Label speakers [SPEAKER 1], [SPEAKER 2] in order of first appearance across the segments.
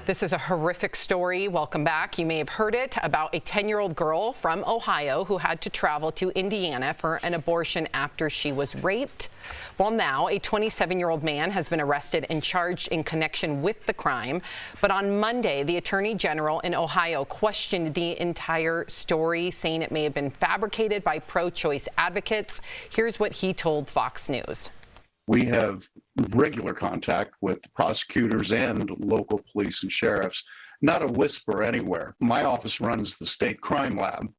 [SPEAKER 1] This is a horrific story. Welcome back. You may have heard it about a 10-year-old girl from Ohio who had to travel to Indiana for an abortion after she was raped. Well, now a 27-year-old man has been arrested and charged in connection with the crime. But on Monday, the Attorney General in Ohio questioned the entire story, saying it may have been fabricated by pro-choice advocates. Here's what he told Fox News.
[SPEAKER 2] We have regular contact with prosecutors and local police and sheriffs. Not a whisper anywhere. My office runs the state crime lab.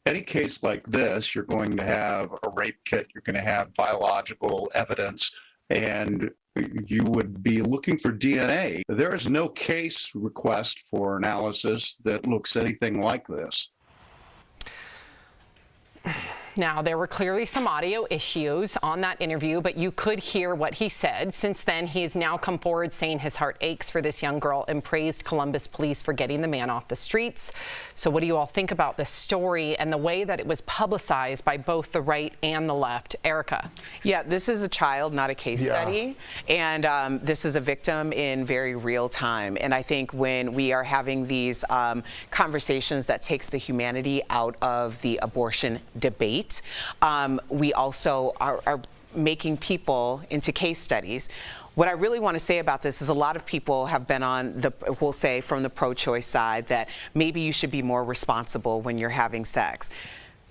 [SPEAKER 2] Any case like this, you're going to have a rape kit, you're going to have biological evidence, and you would be looking for DNA. There is no case request for analysis that looks anything like this.
[SPEAKER 1] Now, there were clearly some audio issues on that interview, but you could hear what he said. Since then, he has now come forward saying his heart aches for this young girl and praised Columbus police for getting the man off the streets. So what do you all think about this story and the way that it was publicized by both the right and the left? Erica.
[SPEAKER 3] Yeah, this is a child, not a case study. And this is a victim in very real time. And I think when we are having these conversations that takes the humanity out of the abortion debate, we also are making people into case studies. What I really want to say about this is a lot of people have been on the, we'll say from the pro-choice side, that maybe you should be more responsible when you're having sex.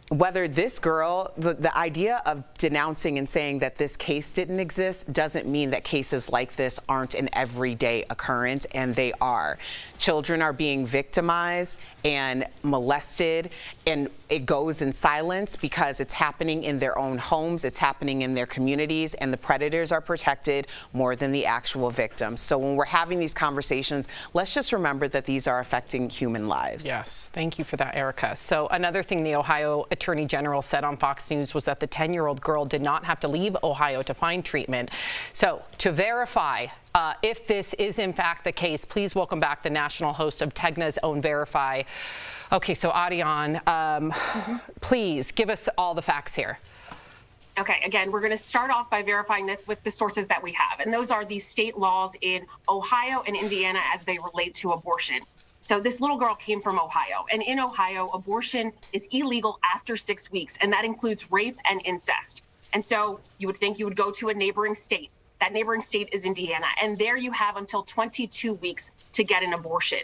[SPEAKER 3] Whether this girl, the idea of denouncing and saying that this case didn't exist doesn't mean that cases like this aren't an everyday occurrence, and they are. Children are being victimized and molested, and it goes in silence because it's happening in their own homes, it's happening in their communities, and the predators are protected more than the actual victims. So when we're having these conversations, let's just remember that these are affecting human lives.
[SPEAKER 1] Yes, thank you for that, Erica. So another thing the Ohio Attorney General said on Fox News was that the 10-year-old girl did not have to leave Ohio to find treatment. So to verify if this is in fact the case, please welcome back the national host of TEGNA's own Verify. Okay, so Ariane, please give us all the facts here.
[SPEAKER 4] Okay, again, we're going to start off by verifying this with the sources that we have, and those are the state laws in Ohio and Indiana as they relate to abortion. So this little girl came from Ohio, and in Ohio, abortion is illegal after 6 weeks, and that includes rape and incest. And so you would think you would go to a neighboring state. That neighboring state is Indiana, and there you have until 22 weeks to get an abortion.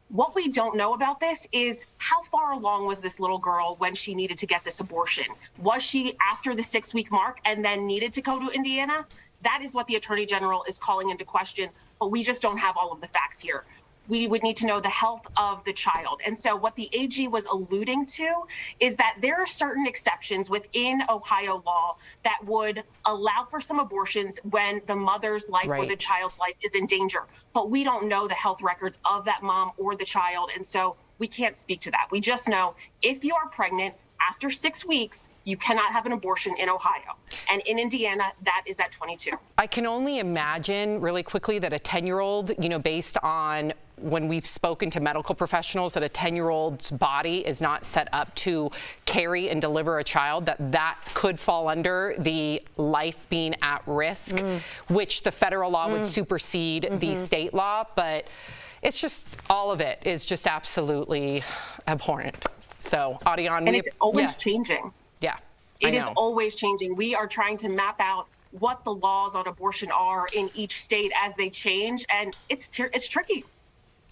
[SPEAKER 4] What we don't know about this is how far along was this little girl when she needed to get this abortion? Was she after the 6-week mark and then needed to go to Indiana? That is what the Attorney General is calling into question, but we just don't have all of the facts here. We would need to know the health of the child. And so what the AG was alluding to is that there are certain exceptions within Ohio law that would allow for some abortions when the mother's life or the child's life is in danger. But we don't know the health records of that mom or the child. And so we can't speak to that. We just know if you are pregnant after 6 weeks, you cannot have an abortion in Ohio. And in Indiana, that is at 22.
[SPEAKER 1] I can only imagine really quickly that a 10-year-old, you know, based on when we've spoken to medical professionals, that a 10-year-old's body is not set up to carry and deliver a child, that could fall under the life being at risk, which the federal law would supersede the state law. But it's just, all of it is just absolutely abhorrent. So, Ariane,
[SPEAKER 4] and it's always changing.
[SPEAKER 1] Yeah,
[SPEAKER 4] it is always changing. We are trying to map out what the laws on abortion are in each state as they change, and it's tricky.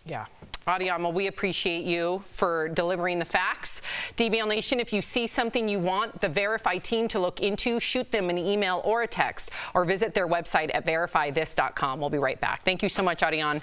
[SPEAKER 1] Yeah. Ariane, well, we appreciate you for delivering the facts. DBL Nation, if you see something you want the Verify team to look into, shoot them an email or a text, or visit their website at verifythis.com. We'll be right back. Thank you so much, Ariane.